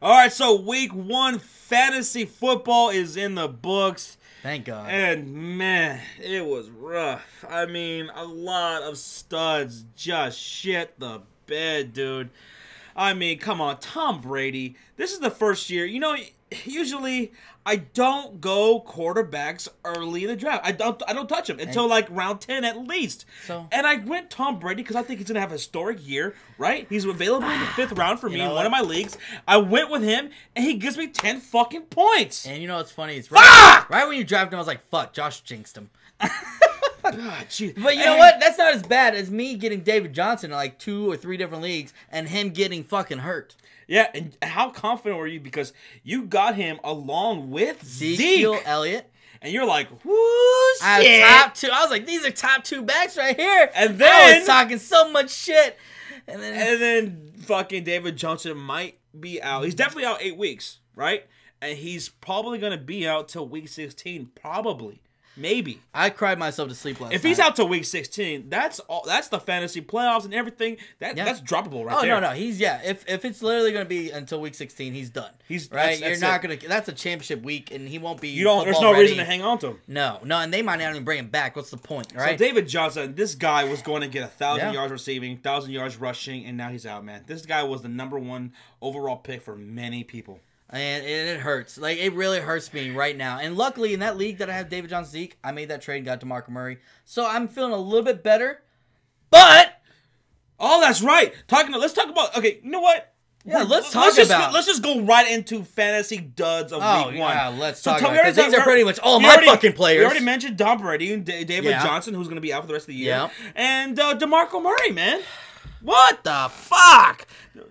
All right, so week 1 fantasy football is in the books. Thank God. And, man, it was rough. I mean, a lot of studs just shit the bed, dude. I mean, come on, Tom Brady. This is the first year. You know, usually I don't go quarterbacks early in the draft. I don't touch him until like round 10 at least. And I went Tom Brady because I think he's gonna have a historic year, right? He's available in the 5th round for me in one of my leagues. I went with him and he gives me 10 fucking points. And you know what's funny? It's right when you drafted him, I was like, fuck, Josh jinxed him. God, but you know what? That's not as bad as me getting David Johnson in like 2 or 3 different leagues and him getting fucking hurt. Yeah, and how confident were you? Because you got him along with Zeke Elliott. And you're like, whoo, shit. Top 2. I was like, these are top 2 backs right here. And then I was talking so much shit. And then fucking David Johnson might be out. He's definitely out 8 weeks, right? And he's probably going to be out till week 16, probably. Maybe. I cried myself to sleep last night. If he's out till week 16, that's the fantasy playoffs and everything. That's droppable right there. Oh, no. He's, if it's literally going to be until week 16, he's done. He's right. You're not going to. That's a championship week, and he won't be. There's no reason to hang on to him. No, and they might not even bring him back. What's the point, right? So David Johnson, this guy was going to get 1,000 yards receiving, 1,000 yards rushing, and now he's out, man. This guy was the #1 overall pick for many people. And it hurts. Like, it really hurts me right now. And luckily, in that league that I have David Johnson Zeke, I made that trade and got DeMarco Murray. So I'm feeling a little bit better. But oh, that's right. Let's talk about. Okay, you know what? Yeah, let's just go right into fantasy duds of week 1. Yeah, let's talk about it. Because these are pretty much all my fucking players. We already mentioned Tom Brady and David Johnson, who's going to be out for the rest of the year. Yeah. And DeMarco Murray, man. What the fuck?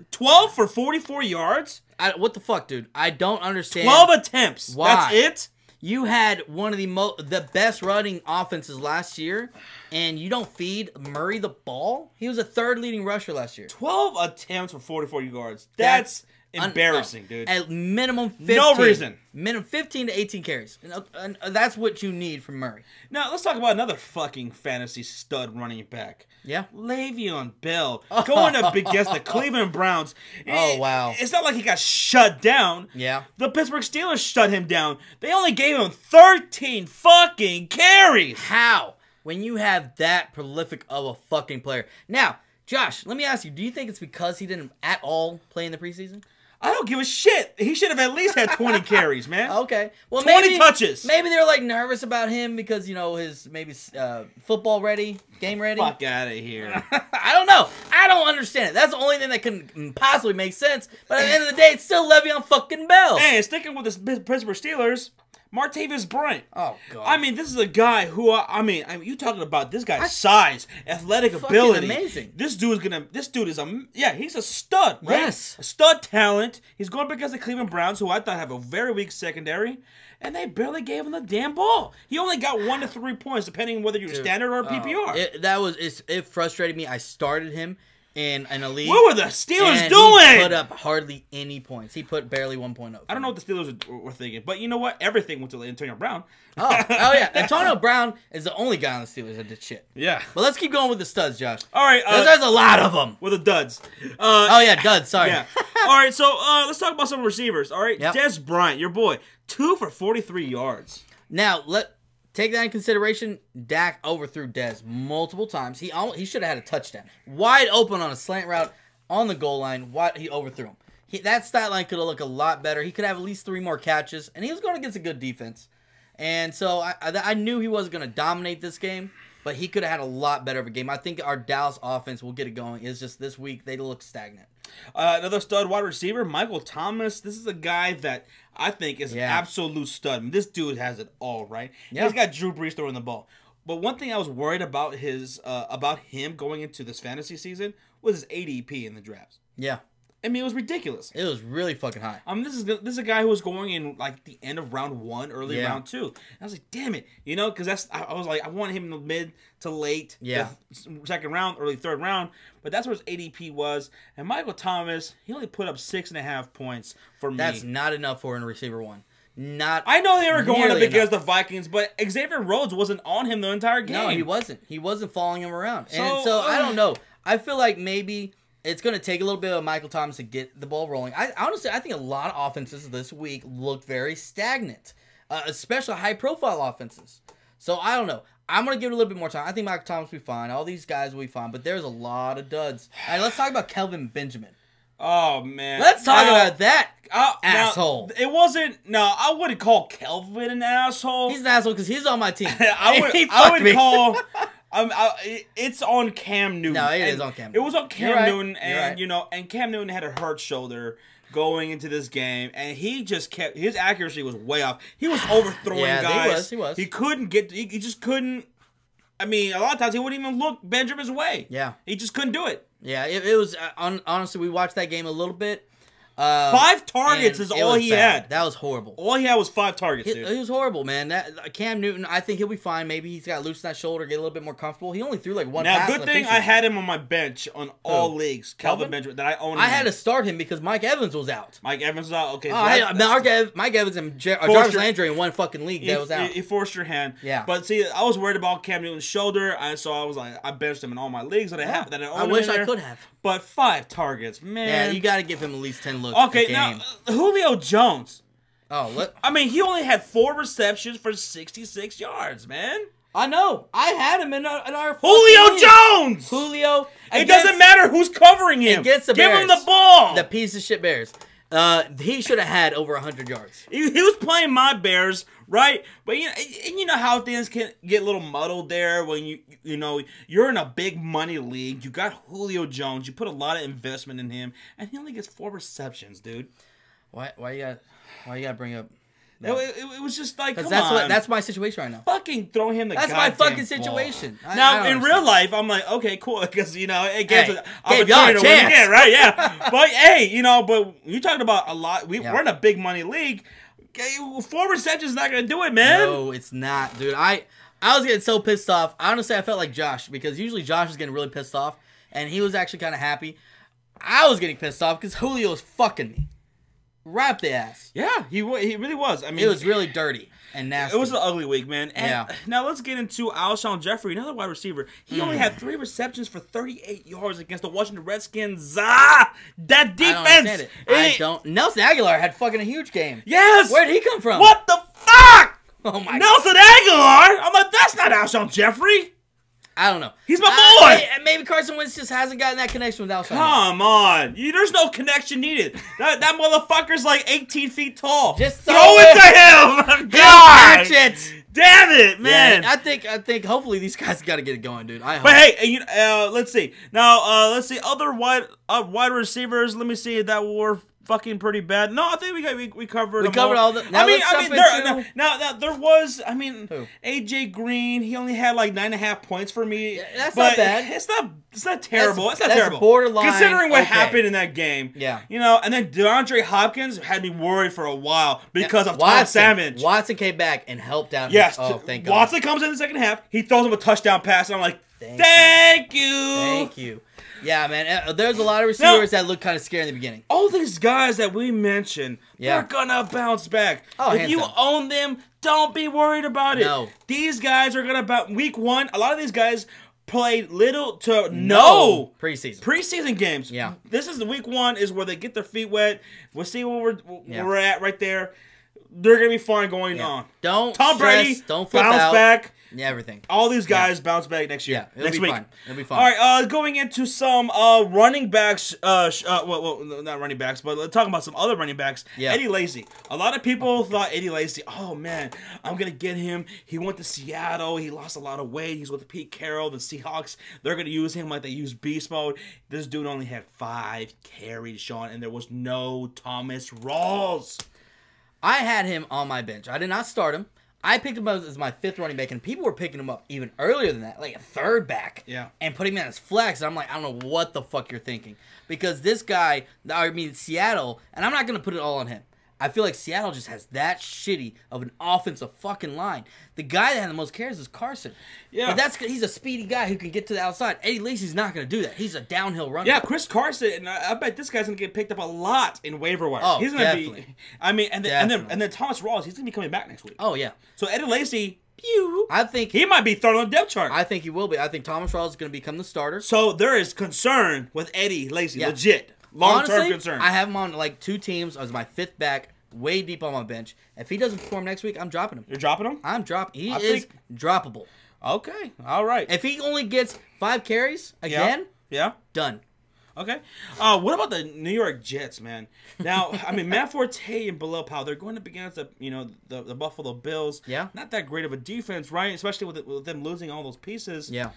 12 for 44 yards? What the fuck, dude? I don't understand. 12 attempts. Why? That's it? You had one of the best running offenses last year, and you don't feed Murray the ball? He was a 3rd leading rusher last year. 12 attempts for 44 yards. That's embarrassing, dude. At minimum 15. No reason. Minimum 15 to 18 carries. And that's what you need from Murray. Now, let's talk about another fucking fantasy stud running back. Yeah. Le'Veon Bell going up against the Cleveland Browns. Oh, wow. It's not like he got shut down. Yeah. The Pittsburgh Steelers shut him down. They only gave him 13 fucking carries. How? When you have that prolific of a fucking player. Now, Josh, let me ask you, do you think it's because he didn't at all play in the preseason? I don't give a shit. He should have at least had 20 carries, man. Okay. Well, 20 touches. Maybe they were like nervous about him because, you know, his football ready, game ready. Fuck out of here. I don't know. I don't understand it. That's the only thing that can possibly make sense. But at the end of the day, it's still Le'Veon fucking Bell. And sticking with the Pittsburgh Steelers, Martavis Bryant. Oh, God. I mean, this is a guy who, you talking about this guy's size, athletic ability. Amazing. This dude is he's a stud, right? Yes. A stud talent. He's going up against the Cleveland Browns, who I thought have a very weak secondary, and they barely gave him the damn ball. He only got 1 to 3 points, depending on whether you're standard or PPR. It frustrated me. I started him in a league. What were the Steelers and doing? He put up hardly any points. He put barely 1 point up. I don't know what the Steelers were thinking, but you know what? Everything went to Antonio Brown. Oh yeah. Antonio Brown is the only guy on the Steelers that did shit. Yeah. But let's keep going with the studs, Josh. All right. There's a lot of them. With the duds. Duds. Sorry. Yeah. All right, so let's talk about some receivers. All right. Yep. Des Bryant, your boy, 2 for 43 yards. Now, take that in consideration. Dak overthrew Dez multiple times. He should have had a touchdown. Wide open on a slant route on the goal line. He overthrew him. That stat line could have looked a lot better. He could have at least 3 more catches, and he was going against a good defense. And so I knew he wasn't going to dominate this game, but he could have had a lot better of a game. I think our Dallas offense will get it going. It's just this week they look stagnant. Another stud wide receiver, Michael Thomas. This is a guy that I think is an absolute stud. I mean, this dude has it all, right? Yeah. He's got Drew Brees throwing the ball. But one thing I was worried about about him going into this fantasy season was his ADP in the drafts. Yeah. I mean, it was ridiculous. It was really fucking high. This is a guy who was going in like the end of round 1, early round 2. And I was like, damn it, because I was like, I wanted him in the mid to late, second round, early 3rd round, but that's where his ADP was. And Michael Thomas, he only put up 6.5 points for me. That's not enough for a receiver 1. I know they were going up against the Vikings, but Xavier Rhodes wasn't on him the entire game. No, he wasn't. He wasn't following him around. So I don't know. I feel like maybe It's going to take a little bit of Michael Thomas to get the ball rolling. Honestly, I think a lot of offenses this week looked very stagnant, especially high-profile offenses. So, I don't know. I'm going to give it a little bit more time. I think Michael Thomas will be fine. All these guys will be fine. But there's a lot of duds. All right, let's talk about Kelvin Benjamin. Oh, man. Let's talk about that asshole. It wasn't... No, I wouldn't call Kelvin an asshole. He's an asshole because he's on my team. I would call... it's on Cam Newton. No, it is on Cam Newton. It was on Cam Newton, and right. And Cam Newton had a hurt shoulder going into this game, and he just kept his accuracy was way off. He was overthrowing guys. He was. He couldn't get. He just couldn't. I mean, a lot of times he wouldn't even look Benjamin's way. Yeah, he just couldn't do it. Yeah, it was honestly. We watched that game a little bit. 5 targets is all he had. That was horrible. All he had was 5 targets, dude. He was horrible, man. That Cam Newton, I think he'll be fine. Maybe he's got to loosen that shoulder, get a little bit more comfortable. He only threw like one pass. Now, good thing I had him on my bench on all leagues. Kelvin Benjamin, that I own him. I had to start him because Mike Evans was out. Mike Evans was out? Okay. So Mike Evans and Jarvis Landry in one fucking league that was out. He forced your hand. Yeah. But see, I was worried about Cam Newton's shoulder, so I was like, I benched him in all my leagues that I own. I wish I could have. But 5 targets, man. Yeah, you got to give him at least 10 looks. Okay, now Julio Jones. I mean, he only had 4 receptions for 66 yards, man. I know. I had him in our Julio Jones. Julio. It doesn't matter who's covering him. Against the Give Bears. him the ball. The piece of shit Bears. He should have had over 100 yards. He was playing my Bears, right? But you know how things can get a little muddled there when you're in a big money league. You got Julio Jones. You put a lot of investment in him, and he only gets 4 receptions, dude. Why you gotta bring up? It was just like, come on. That's my situation right now. Fucking throw him the That's goddamn my fucking situation. Now, in real life, I'm like, okay, cool, because, it gives an gave y'all a opportunity to chance. win again, right? Yeah. But, hey, but you talking about a lot. We're in a big money league. 4 receptions is not going to do it, man. No, it's not, dude. I was getting so pissed off. Honestly, I felt like Josh, because usually Josh is getting really pissed off, and he was actually kind of happy. I was getting pissed off because Julio was fucking me. Right up the ass. Yeah, he really was. I mean, it was really dirty and nasty. It was an ugly week, man. And now let's get into Alshon Jeffrey, another wide receiver. He only had 3 receptions for 38 yards against the Washington Redskins. That defense! I don't. Nelson Aguilar had fucking a huge game. Yes! Where'd he come from? What the fuck? Oh my Nelson Aguilar? I'm like, that's not Alshon Jeffrey. I don't know. He's my boy. Maybe Carson Wentz just hasn't gotten that connection with Alshon. Come on. There's no connection needed. That motherfucker's like 18 feet tall. Just throw it to him. God. Catch it. Damn it, man. Yeah, I think hopefully these guys got to get it going, dude. I hope. But hey, let's see. Now, let's see other wide receivers. Let me see that were fucking pretty bad. No, I think we covered them all. all the. Now there was. AJ Green. He only had like 9.5 points for me. Yeah, that's not bad. It's not terrible. It's not terrible. Borderline. Considering what happened in that game. Yeah. And then DeAndre Hopkins had me worried for a while because of Tom Savage. Watson came back and helped out. Yes. Thank God. Watson comes in the second half. He throws him a touchdown pass, and I'm like, thank you. Thank you. Yeah, man. There's a lot of receivers that look kind of scary in the beginning. All these guys that we mentioned, they're gonna bounce back. If you own them, don't be worried about it. No. These guys are gonna bounce. Week 1, a lot of these guys played little to no preseason games. Yeah. This is the week 1 is where they get their feet wet. We'll see where we're at right there. They're gonna be fine going on. Don't Tom Brady don't flip bounce out. back. Yeah, everything. All these guys bounce back next year. Yeah, next week. Fine. It'll be fine. All right, going into some running backs. Well, not running backs, but talking about some other running backs. Yeah. Eddie Lacy. A lot of people thought Eddie Lacy, oh man, I'm gonna get him. He went to Seattle. He lost a lot of weight. He's with Pete Carroll, the Seahawks. They're gonna use him like they use beast mode. This dude only had 5 carries, Sean, and there was no Thomas Rawls. I had him on my bench. I did not start him. I picked him up as my 5th running back, and people were picking him up even earlier than that, like a 3rd back. Yeah. And putting him in as flex. And I'm like, I don't know what the fuck you're thinking. Because this guy, Seattle, and I'm not going to put it all on him. I feel like Seattle just has that shitty of an offensive fucking line. The guy that had the most carries is Carson. Yeah. But he's a speedy guy who can get to the outside. Eddie Lacy's not going to do that. He's a downhill runner. Yeah, Chris Carson, and I bet this guy's going to get picked up a lot in waiver wires. Oh, he's gonna definitely. be. I mean, and then Thomas Rawls, he's going to be coming back next week. Oh, yeah. So Eddie Lacy, Pew. I think He might be third on the depth chart. I think he will be. I think Thomas Rawls is going to become the starter. So there is concern with Eddie Lacy. Yeah. Legit. Long-term Honestly, concern. I have him on like 2 teams as my 5th back, way deep on my bench. If he doesn't perform next week, I'm dropping him. You're dropping him? I'm dropping. He I is think- droppable. Okay. All right. If he only gets 5 carries again, Yeah. done. Okay. What about the New York Jets, man? Now, I mean, Matt Forte and Bilal Powell, they're going up against the Buffalo Bills. Yeah. Not that great of a defense, right? Especially with them losing all those pieces. Yeah.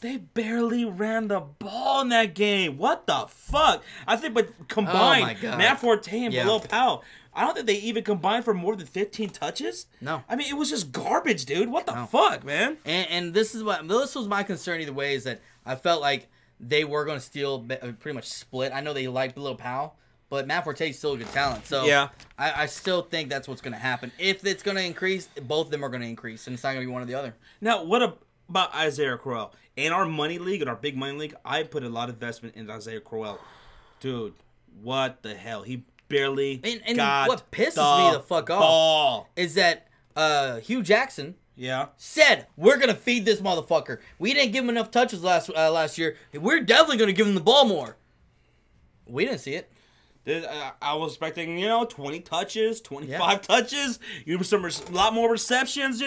They barely ran the ball in that game. What the fuck? I think, but combined, Oh my God. Matt Forte and Yeah. Bilal Powell, I don't think they even combined for more than 15 touches. No. I mean, it was just garbage, dude. What the fuck, man? And this was my concern either way, is that I felt like they were going to steal, pretty much split. I know they liked Bilal Powell, but Matt Forte is still a good talent. So Yeah. I still think that's what's going to happen. If it's going to increase, both of them are going to increase, and it's not going to be one or the other. Now, what about Isaiah Crowell? In our money league, in our big money league, I put a lot of investment in Isaiah Crowell. Dude, what the hell? He barely And got what pisses me the fuck off ball. is that Hugh Jackson Yeah. said, we're going to feed this motherfucker. We didn't give him enough touches last year. We're definitely going to give him the ball more. We didn't see it. I was expecting, 20 touches, 25 touches. A lot more receptions,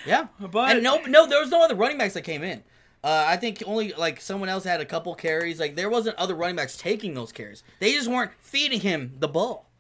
Yeah. But And no, there was no other running backs that came in. I think only like someone else had a couple carries. Like there wasn't other running backs taking those carries. They just weren't feeding him the ball.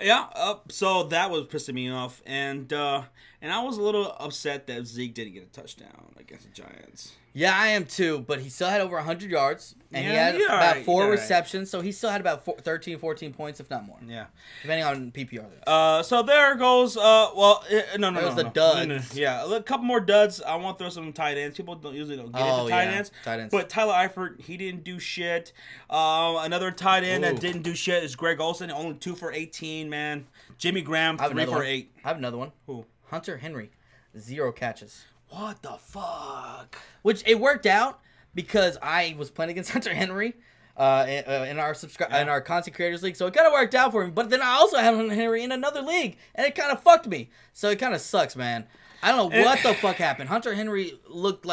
Yeah, so that was pissing me off, and I was a little upset that Zeke didn't get a touchdown against the Giants. Yeah, I am too, but he still had over 100 yards, and he Yeah, had you're about right, 4 you're right. receptions, so he still had about 13, 14 points, if not more, Yeah. depending on PPR. So there goes. No. There's the No. duds. Yeah, a couple more duds. I want to throw some tight ends. People don't get into tight ends. Tight ends. But Tyler Eifert, he didn't do shit. Another tight end that didn't do shit is Greg Olsen. Only 2 for 18, man. Jimmy Graham, I have 3 another for one. 8. I have another one. Who? Hunter Henry, 0 catches. What the fuck? Which it worked out because I was playing against Hunter Henry in our Content Creators League, so it kind of worked out for me. But then I also had Hunter Henry in another league, and it kind of fucked me. So it kind of sucks, man. I don't know what the fuck happened. Hunter Henry looked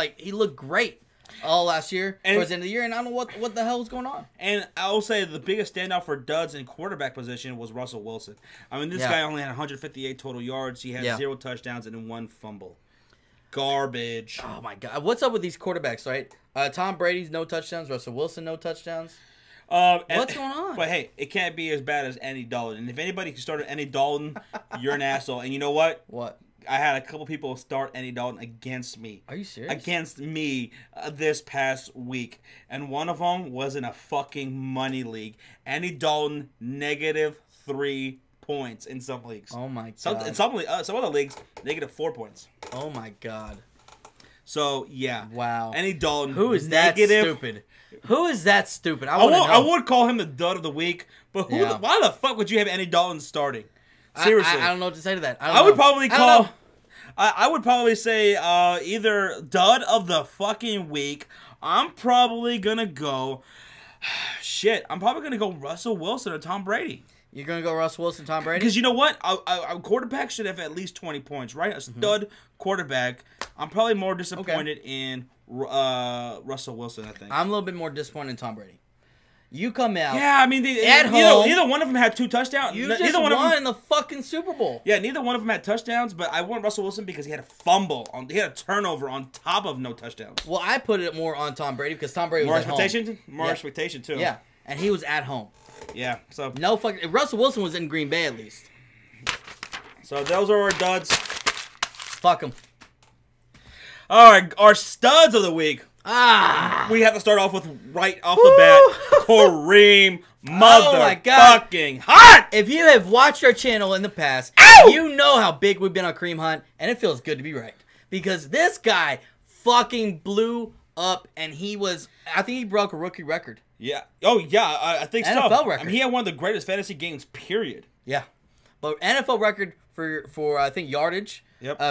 great all last year, towards the end of the year, and I don't know what the hell was going on. And I will say the biggest standout for duds in quarterback position was Russell Wilson. I mean, this guy only had 158 total yards. He had 0 touchdowns and 1 fumble. Garbage. Oh my god, what's up with these quarterbacks, right? Tom Brady's no touchdowns, Russell Wilson no touchdowns. What's going on? But hey, it can't be as bad as Andy Dalton. And if anybody can start Andy Dalton, you're an asshole. And you know what? What? I had a couple people start Andy Dalton against me. Are you serious? Against me this past week. And one of them was in a fucking money league. Andy Dalton, -3 points in some leagues. Oh my god. Some other leagues, -4 points. Oh my god. So, yeah. Wow. Andy Dalton. Who is that stupid? Who is that stupid? I would call him the dud of the week, but why the fuck would you have Andy Dalton starting? Seriously. I don't know what to say to that. I would probably say either dud of the fucking week. I'm probably gonna go. Shit, I'm probably gonna go Russell Wilson or Tom Brady. You're gonna go Russell Wilson, Tom Brady? Because you know what, a quarterback should have at least 20 points, right? A stud quarterback. I'm probably more disappointed in Russell Wilson. I think I'm a little bit more disappointed in Tom Brady. You come out. Yeah, I mean, at home, neither one of them had 2 touchdowns. You just won the fucking Super Bowl. Yeah, neither one of them had touchdowns, but I want Russell Wilson because he had a fumble. He had a turnover on top of no touchdowns. Well, I put it more on Tom Brady because Tom Brady was at home. More expectation, too. Yeah, and he was at home. Yeah, so... No fucking... Russell Wilson was in Green Bay, at least. So those are our duds. Fuck him. All right, our studs of the week. We have to start off with right off the bat, Kareem motherfucking Hunt. If you have watched our channel in the past, you know how big we've been on Kareem Hunt, and it feels good to be right. Because this guy fucking blew up, and I think he broke a rookie record. Yeah. Oh, yeah, I think so. NFL record. I mean, he had one of the greatest fantasy games, period. Yeah. But NFL record for I think, yardage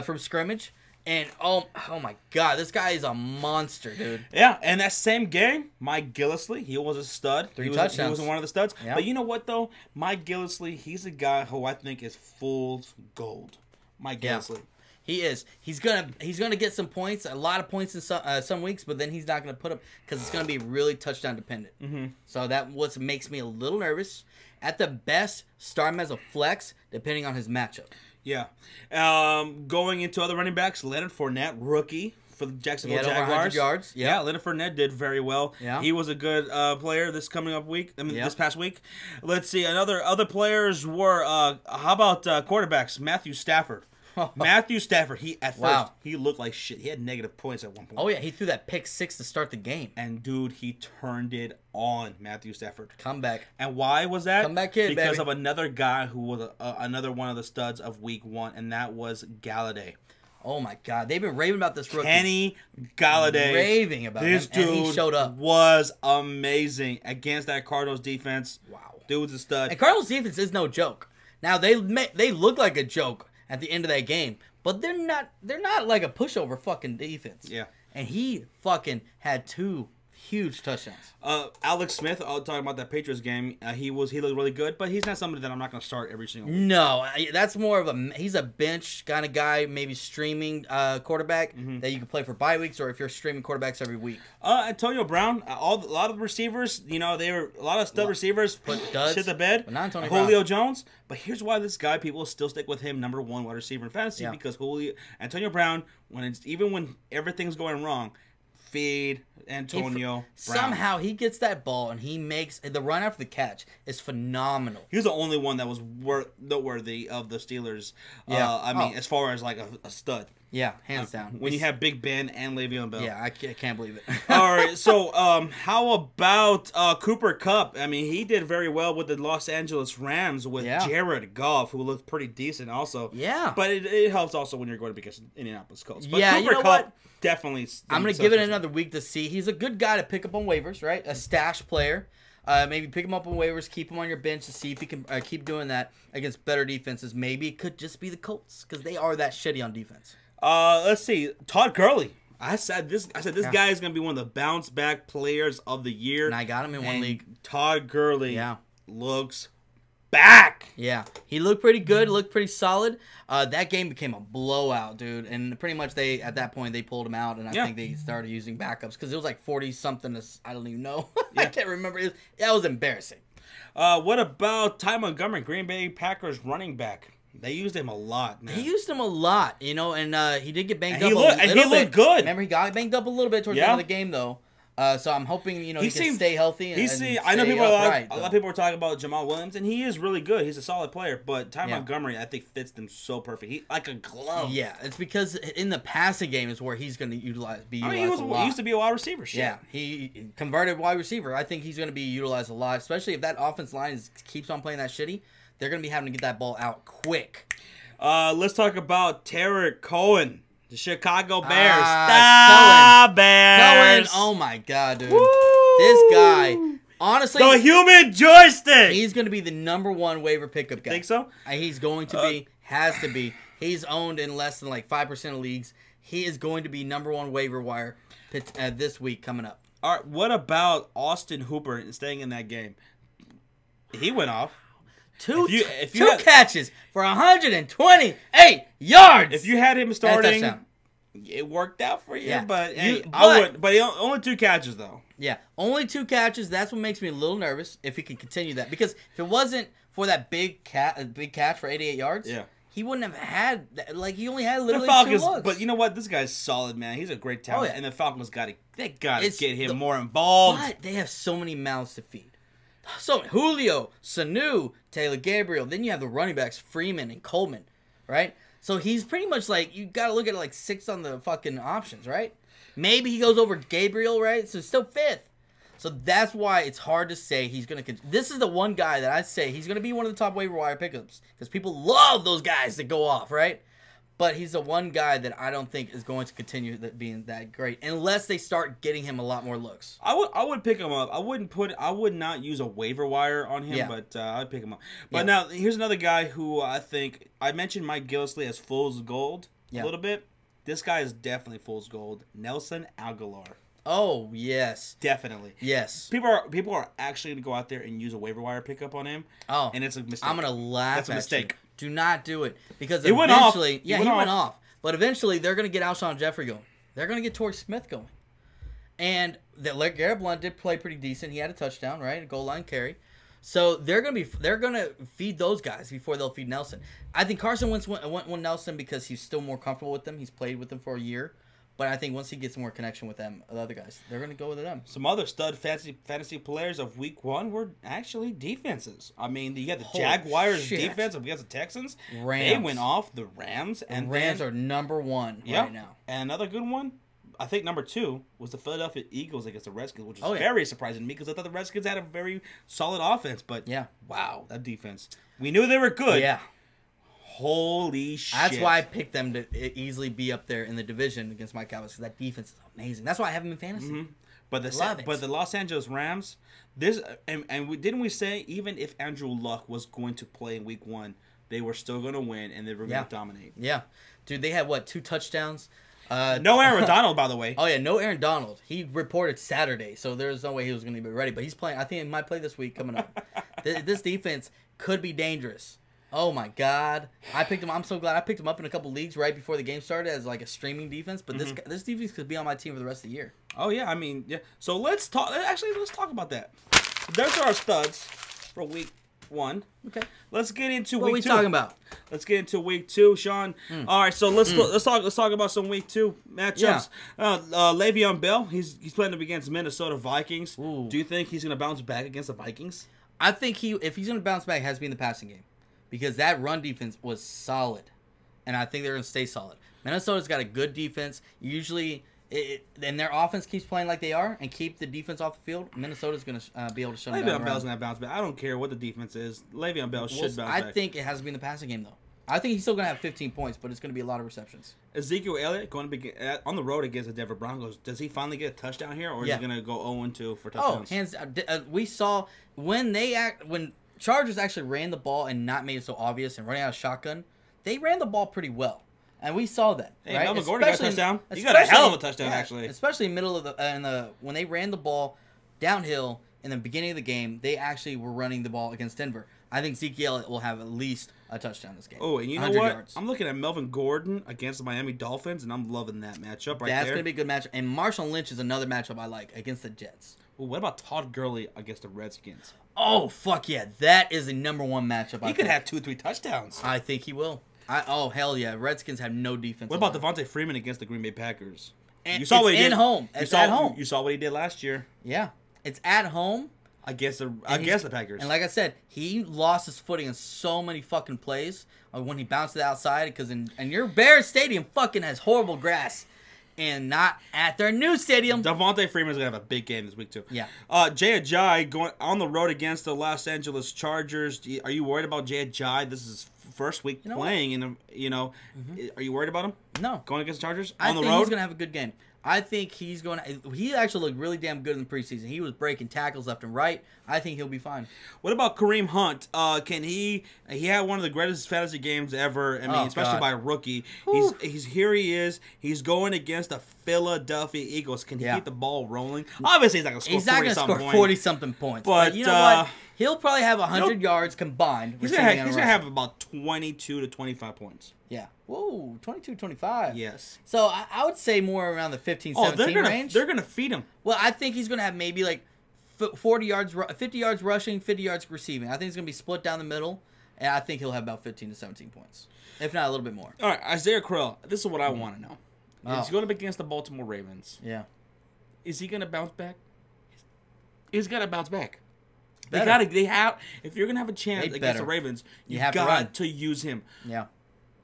from scrimmage. And, oh my God, this guy is a monster, dude. Yeah, and that same game, Mike Gillislee, he was a stud. 3 touchdowns. He was one of the studs. Yeah. But you know what, though? Mike Gillislee, he's a guy who I think is fool's gold. Mike Gillislee. He is. He's gonna get some points, a lot of points in some weeks, but then he's not gonna put up because it's gonna be really touchdown dependent. Mm-hmm. So that what makes me a little nervous. At the best, start him as a flex, depending on his matchup. Yeah. Going into other running backs, Leonard Fournette, rookie for the Jacksonville Over 100 Jaguars. yards. Yep. Yeah, Leonard Fournette did very well. Yeah. He was a good player this coming up week. I mean, Yep. this past week. Let's see. Other players were how about quarterbacks? Matthew Stafford. Matthew Stafford. Wow. He looked like shit. He had negative points at one point. Oh yeah, he threw that pick 6 to start the game. And dude, he turned it on, Matthew Stafford. Comeback. And why was that? Comeback kid, because baby. of another guy who was another one of the studs of week 1, and that was Galladay. Oh my God, they've been raving about this rookie. Kenny Galladay. Raving about this him, dude and he showed up. Was amazing against that Cardinals defense. Wow. Dude's a stud. And Cardinals defense is no joke. Now they look like a joke at the end of that game, but they're not like a pushover fucking defense. Yeah. And he fucking had 2 huge touchdowns. Alex Smith, talking about that Patriots game, he looked really good, but he's not somebody that I'm not going to start every single week. No, that's more of he's a bench kind of guy, maybe streaming quarterback that you can play for bye weeks, or if you're streaming quarterbacks every week. Antonio Brown, a lot of receivers, they were a lot of stud receivers Put duds, shit the bed. but not Antonio Julio Brown. Jones, but here's why this guy people still stick with him number 1 wide receiver in fantasy because Antonio Brown even when everything's going wrong, feed Antonio Brown. Somehow he gets that ball and he makes the run after the catch is phenomenal. He was the only one that was noteworthy of the Steelers. Yeah. As far as like a stud. Yeah, hands down. When you have Big Ben and Le'Veon Bell. Yeah, I can't believe it. All right, so how about Cooper Kupp? I mean, he did very well with the Los Angeles Rams with Jared Goff, who looked pretty decent also. Yeah. But it helps also when you're going to against Indianapolis Colts. But Yeah, Cooper you know Kupp what? Definitely. I'm going to give it another week to see. He's a good guy to pick up on waivers, right? A stash player. Maybe pick him up on waivers, keep him on your bench to see if he can keep doing that against better defenses. Maybe it could just be the Colts because they are that shitty on defense. Let's see. Todd Gurley. I said this guy is going to be one of the bounce back players of the year. And I got him in one league. Todd Gurley looks back. Yeah. He looked pretty good, looked pretty solid. That game became a blowout, dude. And pretty much at that point they pulled him out, and I think they started using backups because it was like 40-something. I don't even know. I can't remember. That was embarrassing. What about Ty Montgomery, Green Bay Packers running back? They used him a lot, man. He used him a lot, and he did get banged up a little bit. He looked good. Remember, he got banged up a little bit towards the end of the game, though. So I'm hoping, he can stay healthy. I know a lot of people were talking about Jamal Williams, and he is really good. He's a solid player, but Ty Montgomery, I think, fits them so perfect. He like a glove. Yeah, it's because in the passing game is where he's going to be utilized a lot. He used to be a wide receiver. Shit. Yeah, he converted wide receiver. I think he's going to be utilized a lot, especially if that offense line keeps on playing that shitty. They're going to be having to get that ball out quick. Let's talk about Tarek Cohen, the Chicago Bears. Cohen, oh my God, dude. Woo! This guy, honestly, the human joystick. He's going to be the #1 waiver pickup guy. Think so? He's going to be, has to be. He's owned in less than like 5% of leagues. He is going to be #1 waiver wire this week coming up. All right, what about Austin Hooper staying in that game? He went off. Two catches for 128 yards. If you had him starting, it worked out for you. Yeah. But only 2 catches though. Yeah, only 2 catches. That's what makes me a little nervous if he can continue that. Because if it wasn't for that big catch for 88 yards, he wouldn't have had that. Like he only had literally 2 looks. But you know what? This guy's solid, man. He's a great talent, and the Falcons got to get him more involved. But they have so many mouths to feed. So Julio, Sanu, Taylor Gabriel. Then you have the running backs Freeman and Coleman, right? So he's pretty much like you got to look at it like 6 on the fucking options, right? Maybe he goes over Gabriel, right? So still 5th. So that's why it's hard to say he's gonna. This is the one guy that I say he's gonna be one of the top waiver wire pickups because people love those guys that go off, right? But he's the one guy that I don't think is going to continue being that great unless they start getting him a lot more looks. I would pick him up. I would not use a waiver wire on him, but I'd pick him up. But now here's another guy who I think I mentioned Mike Gillisley as fool's gold a little bit. This guy is definitely fool's gold. Nelson Aguilar. Oh yes, definitely. Yes, people are actually going to go out there and use a waiver wire pickup on him. Oh, and it's a mistake. I'm gonna laugh. That's a mistake. Do not do it because it went off. Yeah, he went off. But eventually, they're going to get Alshon Jeffrey going. They're going to get Torrey Smith going. And Garrett Blunt did play pretty decent. He had a touchdown, right? A goal line carry. So they're gonna feed those guys before they'll feed Nelson. I think Carson Wentz went Nelson because he's still more comfortable with them. He's played with them for a year. But I think once he gets more connection with them, the other guys, they're going to go with them. Some other stud fantasy players of week 1 were actually defenses. I mean, you got the Jaguars defense against the Texans. Rams. They went off the Rams. And Rams are number 1 right now. And another good one, I think number 2, was the Philadelphia Eagles against the Redskins, which is very surprising to me because I thought the Redskins had a very solid offense. But, wow, that defense. We knew they were good. Yeah. Holy shit. That's why I picked them to easily be up there in the division against my Cowboys because that defense is amazing. That's why I have them in fantasy. Mm-hmm. But the Los Angeles Rams, didn't we say even if Andrew Luck was going to play in week 1, they were still going to win and they were going to dominate. Yeah. Dude, they had, 2 touchdowns? No Aaron Donald, by the way. Oh, yeah, no Aaron Donald. He reported Saturday, so there's no way he was going to be ready. But he's playing. I think he might play this week coming up. This defense could be dangerous. Oh, my God. I picked him. I'm so glad I picked him up in a couple leagues right before the game started as like a streaming defense. But this defense could be on my team for the rest of the year. Oh, yeah. I mean, yeah. So let's talk. Actually, let's talk about that. There's our studs for week 1. Okay. Let's get into week 2. What are we talking about? Let's get into week 2, Sean. All right, so let's talk about some week 2 matchups. Yeah. Le'Veon Bell, he's playing up against Minnesota Vikings. Ooh. Do you think he's going to bounce back against the Vikings? I think if he's going to bounce back, it has to be in the passing game. Because that run defense was solid. And I think they're going to stay solid. Minnesota's got a good defense. Usually, and their offense keeps playing like they are and keep the defense off the field, Minnesota's going to be able to shut them down. Le'Veon Bell's going to bounce back. I don't care what the defense is. Le'Veon Bell should bounce back. I think it has to be in the passing game, though. I think he's still going to have 15 points, but it's going to be a lot of receptions. Ezekiel Elliott going to be on the road against the Denver Broncos. Does he finally get a touchdown here, or is he going to go 0-2 for touchdowns? Oh, hands. We saw when Chargers actually ran the ball and not made it so obvious and running out of shotgun, they ran the ball pretty well. And we saw that. Hey, right? Melvin Gordon got a touchdown. He got a hell of a touchdown, actually. Especially in the middle of when they ran the ball downhill in the beginning of the game, they actually were running the ball against Denver. I think Zeke Elliott will have at least a touchdown this game. Oh, and you know what? Yards. I'm looking at Melvin Gordon against the Miami Dolphins, and I'm loving that matchup right there. That's going to be a good matchup. And Marshawn Lynch is another matchup I like against the Jets. Ooh, what about Todd Gurley against the Redskins? Oh, fuck yeah. That is the number 1 matchup. He could have 2-3 touchdowns. I think he will. Oh, hell yeah. Redskins have no defense. What about Devontae Freeman against the Green Bay Packers? And you saw what he did. Home. It's at home. You saw what he did last year. Yeah. It's at home. Against the Packers. And like I said, he lost his footing in so many fucking plays when he bounced it outside because and your Bears stadium fucking has horrible grass. And not at their new stadium. Devontae Freeman's going to have a big game this week, too. Yeah. Jay Ajayi going on the road against the Los Angeles Chargers. Are you worried about Jay Ajayi? This is his first week playing. Are you worried about him? No. Going against the Chargers on the road? I think he's going to have a good game. I think he's going to... He actually looked really damn good in the preseason. He was breaking tackles left and right. I think he'll be fine. What about Kareem Hunt? Can he... He had one of the greatest fantasy games ever. I mean, especially by a rookie. Here he is. He's going against the Philadelphia Eagles. Can he keep the ball rolling? Obviously, he's not going to score 40-something points. He's not going to score 40-something points. But you know what? He'll probably have 100 yards combined. He's going to have about 22 to 25 points. Yeah. Whoa, 22, 25. Yes. So I would say more around the 15, 17 range. They're going to feed him. Well, I think he's going to have maybe like 40 yards, 50 yards rushing, 50 yards receiving. I think it's going to be split down the middle, and I think he'll have about 15 to 17 points, if not a little bit more. All right, Isaiah Crowell. This is what I want to know. He's going up against the Baltimore Ravens. Yeah. Is he going to bounce back? He's got to bounce back. Better. They have. If you're going to have a chance against the Ravens, you have got to use him. Yeah.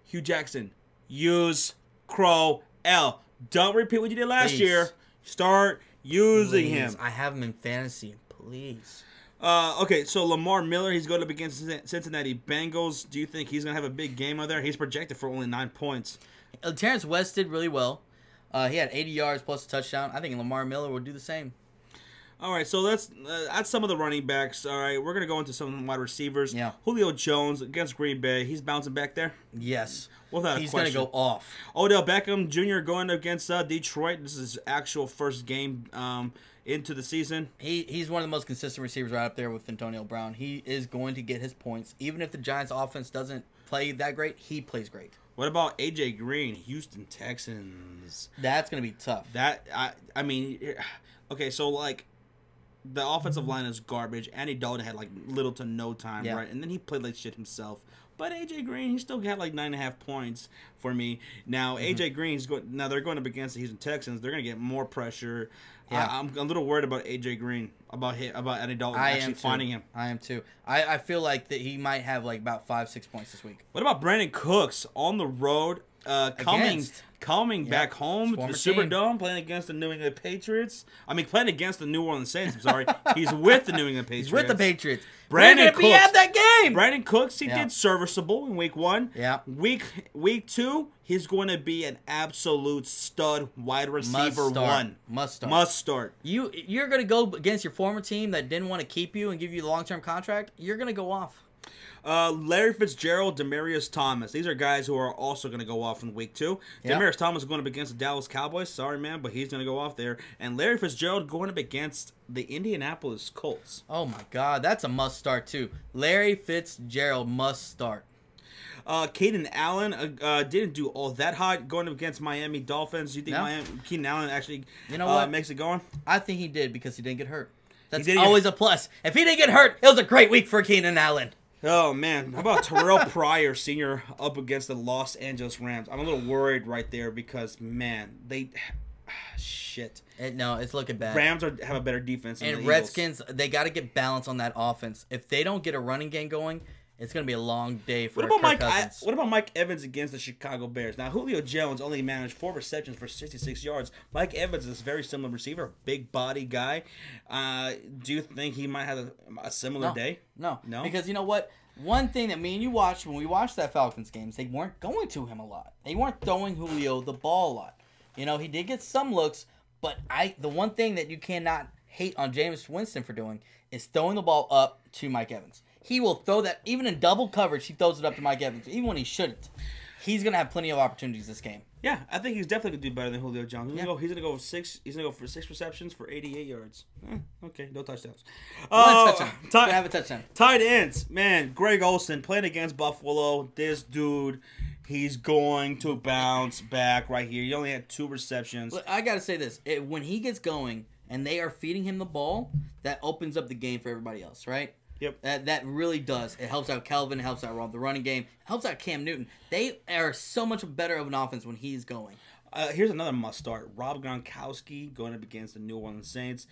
Hugh Jackson, use Crowell. Don't repeat what you did last year. Start using him. I have him in fantasy. Please. Okay, so Lamar Miller, he's going up against Cincinnati Bengals. Do you think he's going to have a big game out there? He's projected for only 9 points. Terrence West did really well. He had 80 yards plus a touchdown. I think Lamar Miller will do the same. All right, so that's some of the running backs. All right, we're going to go into some wide receivers. Yeah. Julio Jones against Green Bay. He's bouncing back there? Yes. Without He's going to go off. Odell Beckham Jr. going against Detroit. This is his actual first game into the season. He's one of the most consistent receivers right up there with Antonio Brown. He is going to get his points. Even if the Giants' offense doesn't play that great, he plays great. What about A.J. Green, Houston Texans? That's going to be tough. I mean, okay, so like the offensive line is garbage. Andy Dalton had like little to no time, right? And then he played like shit himself. But A.J. Green, he still got like 9.5 points for me. Now, A.J. Green's now they're going up against the Houston Texans. They're going to get more pressure. Yeah. I'm a little worried about A.J. Green, about Andy Dalton actually finding him. I am too. I feel like that he might have like about 5-6 points this week. What about Brandon Cooks on the road, coming back home to the Superdome, playing against the New England Patriots? I mean, playing against the New Orleans Saints. I'm sorry. He's with the New England Patriots. He's with the Patriots. Brandon Cooks. Be at that game. Brandon Cooks, he did serviceable in week 1. Yeah. Week 2, he's going to be an absolute stud wide receiver. Must start. You're going to go against your former team that didn't want to keep you and give you the long-term contract. You're going to go off. Larry Fitzgerald, Demaryius Thomas. These are guys who are also going to go off in week 2. Yep. Demaryius Thomas is going up against the Dallas Cowboys. Sorry, man, but he's going to go off there. And Larry Fitzgerald going up against the Indianapolis Colts. Oh, my God. That's a must start, too. Larry Fitzgerald must start. Keenan Allen didn't do all that hot going up against Miami Dolphins. You think Keenan Allen actually makes it going? I think he did because he didn't get hurt. That's always a plus. If he didn't get hurt, it was a great week for Keenan Allen. Oh, man. How about Terrell Pryor, Sr., up against the Los Angeles Rams? I'm a little worried right there because, man, shit. No, it's looking bad. Rams have a better defense than the Eagles. Redskins, they got to get balance on that offense. If they don't get a running game going, it's going to be a long day for Kirk Cousins. What about Mike Evans against the Chicago Bears? Now, Julio Jones only managed 4 receptions for 66 yards. Mike Evans is a very similar receiver, big body guy. Do you think he might have a similar day? No. Because you know what? One thing that me and you watched when we watched that Falcons games, they weren't going to him a lot. They weren't throwing Julio the ball a lot. You know, he did get some looks, but the one thing that you cannot hate on Jameis Winston for doing is throwing the ball up to Mike Evans. He will throw that, even in double coverage, he throws it up to Mike Evans, even when he shouldn't. He's going to have plenty of opportunities this game. Yeah, I think he's definitely going to do better than Julio Jones. He's going to go for 6 receptions for 88 yards. Okay, no touchdowns. One touchdown. Have a touchdown. Tight ends. Man, Greg Olsen playing against Buffalo. This dude, he's going to bounce back right here. He only had 2 receptions. Look, I got to say this. When he gets going and they are feeding him the ball, that opens up the game for everybody else, right? Yep. That really does. It helps out Kelvin. It helps out the running game. It helps out Cam Newton. They are so much better of an offense when he's going. Here's another must start. Rob Gronkowski going up against the New Orleans Saints.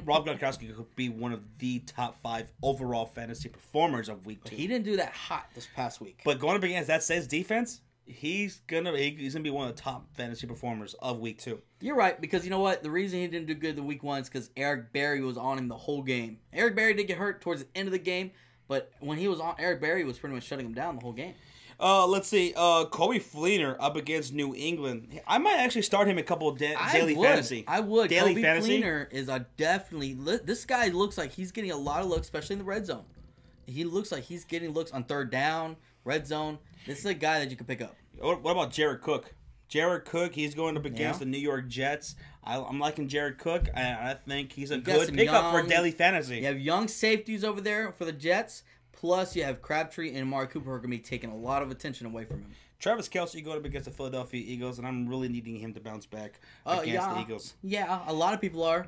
Rob Gronkowski could be one of the top 5 overall fantasy performers of week 2. He didn't do that hot this past week. But going up against that Saints defense, he's gonna be one of the top fantasy performers of week 2. You're right, because you know what? The reason he didn't do good the week 1 is because Eric Berry was on him the whole game. Eric Berry did get hurt towards the end of the game, but when he was on, Eric Berry was pretty much shutting him down the whole game. Let's see. Kobe Fleener up against New England. I might actually start him a couple of daily fantasy. I would. Daily Kobe fantasy. Fleener is definitely. This guy looks like he's getting a lot of looks, especially in the red zone. He looks like he's getting looks on 3rd down, red zone. This is a guy that you can pick up. What about Jared Cook? Jared Cook, he's going up against the New York Jets. I'm liking Jared Cook. I think he's a good pickup for daily fantasy. You have young safeties over there for the Jets. Plus, you have Crabtree and Amari Cooper who are going to be taking a lot of attention away from him. Travis Kelce going up against the Philadelphia Eagles, and I'm really needing him to bounce back against the Eagles. Yeah, a lot of people are.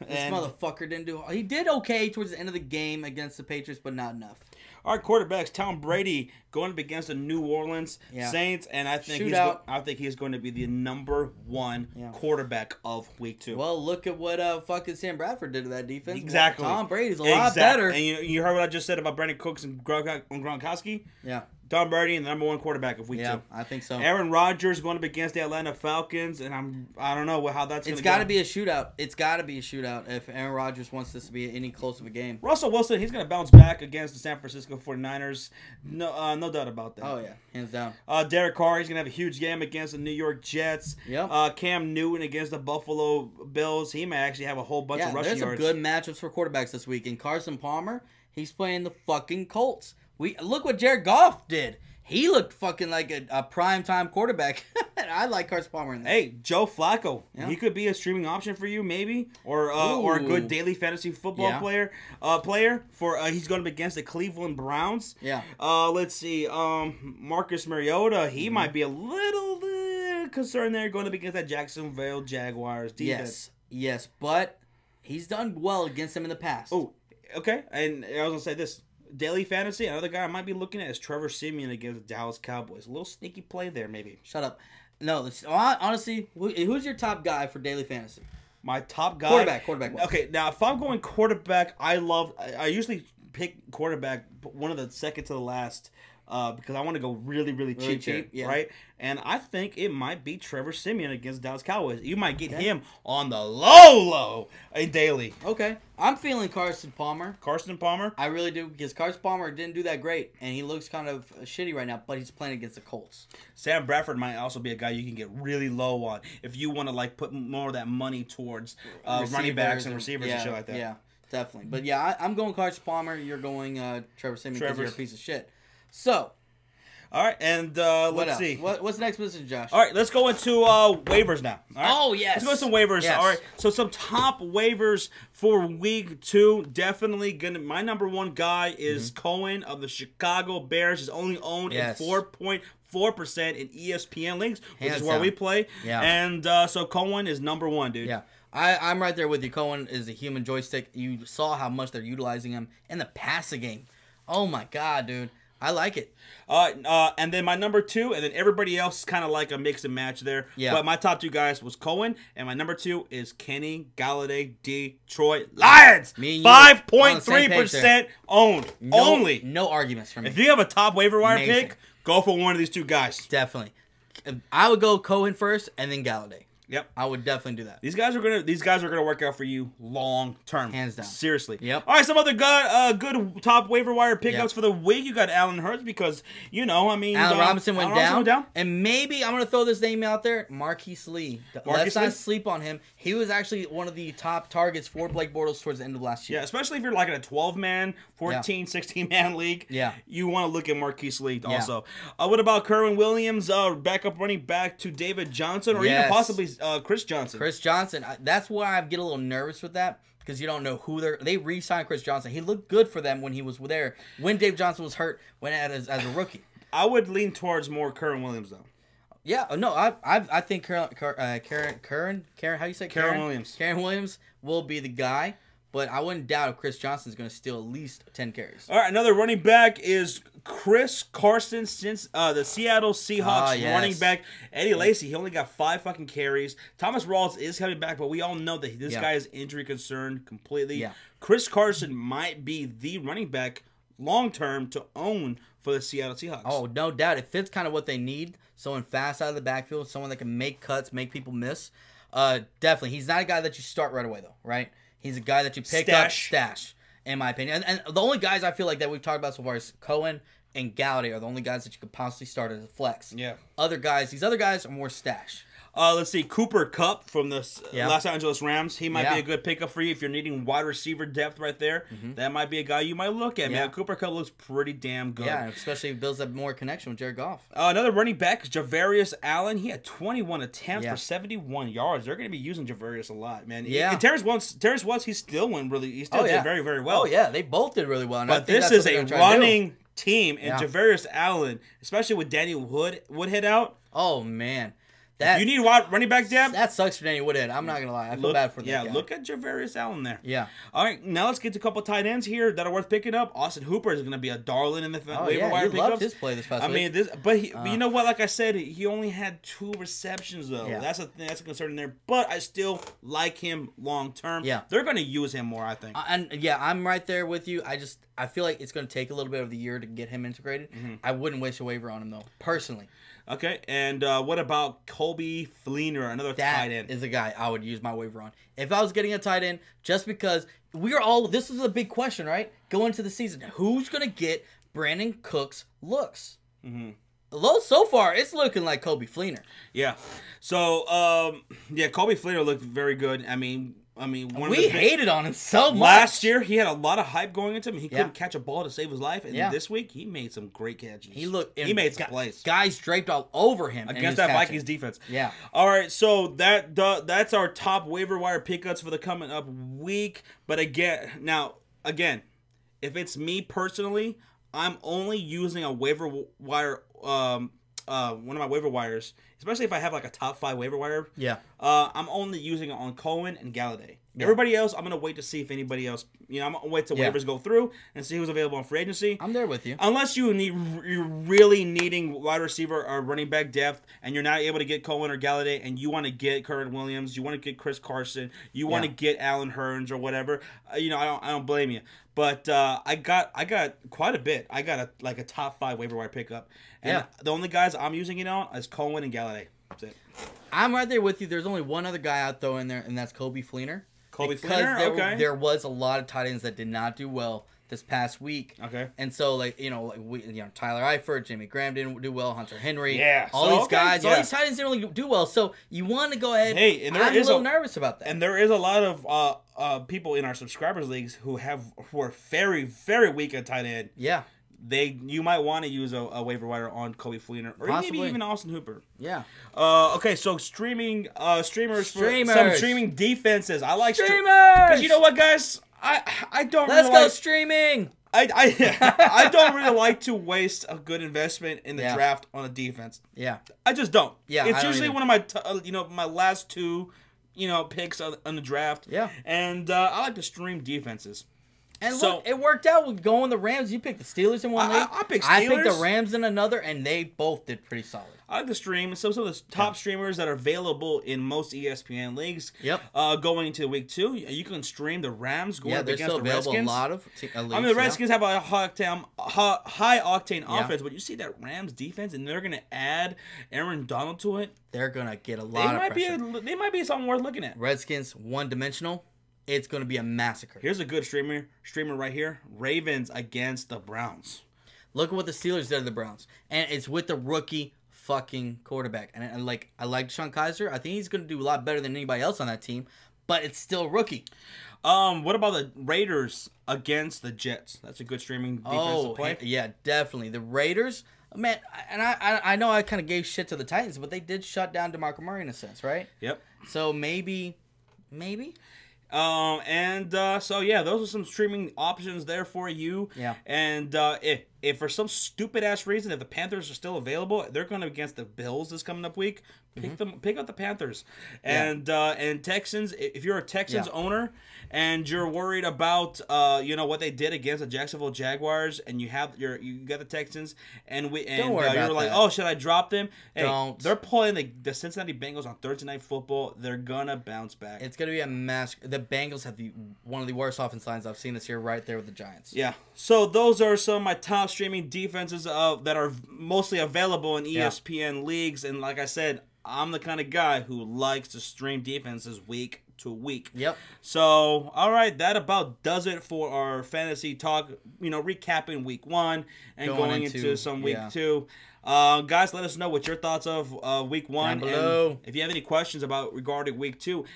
This motherfucker didn't do... He did okay towards the end of the game against the Patriots, but not enough. Our quarterbacks, Tom Brady going up against the New Orleans Saints, and I think he's going to be the number 1 quarterback of week 2. Well, look at what fucking Sam Bradford did to that defense. Exactly. Well, Tom Brady's a lot better. And you heard what I just said about Brandon Cooks and Gronkowski? Yeah. Tom Brady and the number 1 quarterback of week 2. Yeah, I think so. Aaron Rodgers going up against the Atlanta Falcons, and I don't know how that's going to go. It's got to be a shootout. It's got to be a shootout if Aaron Rodgers wants this to be any close of a game. Russell Wilson, he's going to bounce back against the San Francisco 49ers. No doubt about that. Oh, yeah. Hands down. Derek Carr, he's going to have a huge game against the New York Jets. Yep. Cam Newton against the Buffalo Bills. He may actually have a whole bunch of rushing yards. There's some good matchups for quarterbacks this week. And Carson Palmer, he's playing the fucking Colts. Look what Jared Goff did. He looked fucking like a primetime quarterback I like Carson Palmer in that. Hey, Joe Flacco. Yeah. He could be a streaming option for you, maybe, or a good daily fantasy football player. For he's going to be against the Cleveland Browns. Yeah. Let's see. Marcus Mariota. He might be a little concerned there, going to be against that Jacksonville Jaguars defense. Yes, but he's done well against them in the past. Oh, okay. And I was gonna say this. Daily fantasy, another guy I might be looking at is Trevor Siemian against the Dallas Cowboys. A little sneaky play there, maybe. Shut up. No, honestly, who's your top guy for daily fantasy? My top guy? Quarterback. Okay, now if I'm going quarterback, I usually pick quarterback one of the second to the last because I want to go really cheap, yeah. right? And I think it might be Trevor Siemian against Dallas Cowboys. You might get him on the low in daily. Okay. I'm feeling Carson Palmer. Carson Palmer? I really do, because Carson Palmer didn't do that great, and he looks kind of shitty right now, but he's playing against the Colts. Sam Bradford might also be a guy you can get really low on if you want to like put more of that money towards running backs and receivers and shit like that. Yeah, definitely. But yeah, I'm going Carson Palmer. You're going Trevor Siemian because you're a piece of shit. So, all right, and let's see. What's the next position, Josh? All right, let's go into waivers now. All right? Oh, yes. Let's go to some waivers. Yes. All right, so some top waivers for week 2. Definitely gonna. My number one guy is Cohen of the Chicago Bears. Is only owned at 4.4% in ESPN links, which is where we play. Yeah. And so Cohen is number 1, dude. Yeah. I'm right there with you. Cohen is a human joystick. You saw how much they're utilizing him in the passing game. Oh, my God, dude. I like it. And then my number 2, and then everybody else kind of like a mix and match there. Yeah. But my top 2 guys was Cohen, and my number 2 is Kenny Galladay, Detroit Lions. 5.3% owned. Only. No arguments from me. If you have a top waiver wire pick, go for one of these 2 guys. Definitely. I would go Cohen first and then Galladay. Yep. I would definitely do that. These guys are gonna work out for you long term. Hands down. Seriously. Yep. All right, some other good top waiver wire pickups for the week. You got Allen Hurts because Allen Robinson went down. And maybe I'm gonna throw this name out there, Marquise Lee. Let's not sleep on him. He was actually one of the top targets for Blake Bortles towards the end of last year. Yeah, especially if you're like in a 12-man, 14, 16-man league. Yeah. You want to look at Marquise Lee also. What about Kerwin Williams, backup running back to David Johnson, or even possibly Chris Johnson? Chris Johnson. That's why I get a little nervous with that, because you don't know who they re-signed Chris Johnson. He looked good for them when he was there. When Dave Johnson was hurt, as a rookie. I would lean towards more Kerwin Williams though. Yeah, no, I think Karen, how you say Karen Williams. Karen Williams will be the guy, but I wouldn't doubt if Chris Johnson's going to steal at least 10 carries. All right, another running back is Chris Carson, since the Seattle Seahawks running back. Eddie Lacy, he only got 5 fucking carries. Thomas Rawls is coming back, but we all know that this guy is injury concerned completely. Yeah. Chris Carson might be the running back long-term to own for the Seattle Seahawks. Oh, no doubt. It fits kind of what they need. Someone fast out of the backfield, someone that can make cuts, make people miss. Definitely. He's not a guy that you start right away, though, right? He's a guy that you pick up, stash, in my opinion. And the only guys I feel like that we've talked about so far is Cohen and Galladay are the only guys that you could possibly start as a flex. Yeah. These other guys are more stash. Let's see, Cooper Kupp from the Los Angeles Rams. He might be a good pickup for you if you're needing wide receiver depth right there. That might be a guy you might look at, man. Cooper Kupp looks pretty damn good. Yeah, especially if he builds up more connection with Jared Goff. Another running back, Javarius Allen. He had 21 attempts for 71 yards. They're going to be using Javarius a lot, man. Yeah. And Terrence Woods, he still did very, very well. Oh, yeah, they both did really well. And but this is a running team, and Javarius Allen, especially with Daniel Woodhead out. Oh, man. If you need running back depth, that sucks for Danny Woodhead. I'm not gonna lie. I feel bad for that guy. Yeah, look at Javarius Allen there. Yeah. All right, now let's get to a couple tight ends here that are worth picking up. Austin Hooper is going to be a darling in the waiver wire pickups. Loved his play this past week. But you know what? Like I said, he only had 2 receptions though. Yeah. That's a concern there. But I still like him long term. Yeah. They're going to use him more, I think. I'm right there with you. I feel like it's going to take a little bit of the year to get him integrated. I wouldn't waste a waiver on him though, personally. Okay, and what about Colby Fleener, another tight end? That is a guy I would use my waiver on. If I was getting a tight end, just because this is a big question, right? Going into the season, who's going to get Brandon Cook's looks? So far, it's looking like Colby Fleener. Yeah. So, Colby Fleener looked very good. I mean, I mean, we hated on him so much. Last year, he had a lot of hype going into him. He couldn't catch a ball to save his life. And this week, he made some great catches. He made some plays. Guys draped all over him against that Vikings defense. Yeah. All right, so that's our top waiver wire pickups for the coming up week. But again, if it's me personally, I'm only using a waiver wire, one of my waiver wires, especially if I have like a top 5 waiver wire. Yeah. I'm only using it on Cohen and Galladay. Yeah. Everybody else, I'm gonna wait to see if anybody else. I'm gonna wait till waivers go through and see who's available on free agency. I'm there with you. Unless you're really needing wide receiver or running back depth, and you're not able to get Cohen or Galladay, and you want to get Curran Williams, you want to get Chris Carson, you want to get Allen Hurns or whatever. I don't blame you. But I got quite a bit. I got a top 5 waiver wire pickup, and the only guys I'm using it on is Cohen and Galladay. That's it. I'm right there with you. There's only one other guy out though in there, and that's Kobe Fleener. Fleener? There was a lot of tight ends that did not do well this past week. Okay. And so Tyler Eifert, Jimmy Graham didn't do well, Hunter Henry. Yeah. All these guys, all these tight ends didn't really do well. So you want to go ahead. Hey, and I'm a little nervous about that. And there is a lot of people in our subscribers leagues who are very, very weak at tight end. Yeah. You might want to use a waiver wire on Kobe Fleener or Possibly. maybe even Austin Hooper. Yeah. Okay, so streamers for some streaming defenses. I like streamers because you know what, guys, I don't. Let's go streaming. I don't really like to waste a good investment in the draft on a defense. Yeah. I just don't. Yeah. It's usually one of my my last 2 picks on the draft. Yeah. And I like to stream defenses. And look, it worked out with going the Rams. You picked the Steelers in one league. I picked Steelers. I picked the Rams in another, and they both did pretty solid. I like to stream some of the top streamers that are available in most ESPN leagues. Yep. Going into week 2, you can stream the Rams going up against the Redskins. Available in a lot of leagues, the Redskins have a high octane offense, but you see that Rams defense, and they're going to add Aaron Donald to it. They're going to get a lot of pressure. They might be something worth looking at. Redskins, one-dimensional. It's going to be a massacre. Here's a good streamer right here. Ravens against the Browns. Look at what the Steelers did to the Browns. And it's with the rookie fucking quarterback. And I like Deshaun Kaiser. I think he's going to do a lot better than anybody else on that team. But it's still rookie. What about the Raiders against the Jets? That's a good streaming defense to play. Yeah, definitely. The Raiders, man, and I know I kind of gave shit to the Titans, but they did shut down DeMarco Murray in a sense, right? Yep. So maybe. So yeah, those are some streaming options there for you. Yeah. And if for some stupid ass reason, if the Panthers are still available, they're going against the Bills this coming up week. Pick up the Panthers. And Texans. If you're a Texans owner and you're worried about what they did against the Jacksonville Jaguars, and you got the Texans, and you're like, oh, should I drop them? Hey, Don't. They're playing the Cincinnati Bengals on Thursday Night Football. They're gonna bounce back. It's gonna be a massacre. The Bengals have one of the worst offense lines I've seen this year, right there with the Giants. Yeah. So those are some of my top streaming defenses that are mostly available in ESPN leagues, and like I said, I'm the kind of guy who likes to stream defenses week to week. Yep. So, all right, that about does it for our fantasy talk. Recapping week 1 and going into some week 2. Guys, let us know what your thoughts of week 1. Down below. And if you have any questions regarding week 2,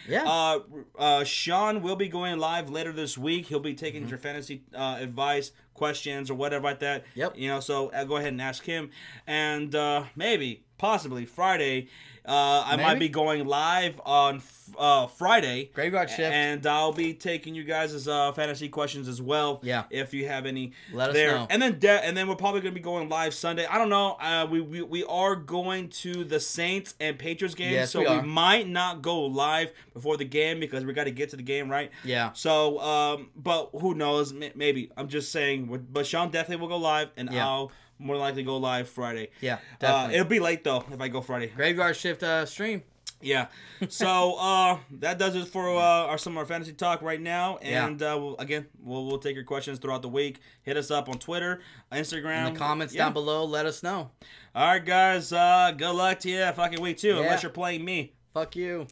Sean will be going live later this week. He'll be taking your fantasy advice, questions, or whatever like that. Yep. So go ahead and ask him. And possibly Friday, I might be going live on Friday. Graveyard shift. And I'll be taking you guys' fantasy questions as well. Yeah. If you have any Let us there. know. And then we're probably going to be going live Sunday. I don't know. We are going to the Saints and Patriots game. Yes, so we might not go live before the game because we got to get to the game, right? Yeah. So, but who knows? Maybe. I'm just saying. But Sean definitely will go live, and I'll more likely go live Friday. Yeah, definitely. It'll be late, though, if I go Friday. Graveyard shift stream. Yeah. So that does it for some of our fantasy talk right now. And we'll take your questions throughout the week. Hit us up on Twitter, Instagram. In the comments down below, let us know. All right, guys. Good luck to you fucking week 2, unless you're playing me. Fuck you.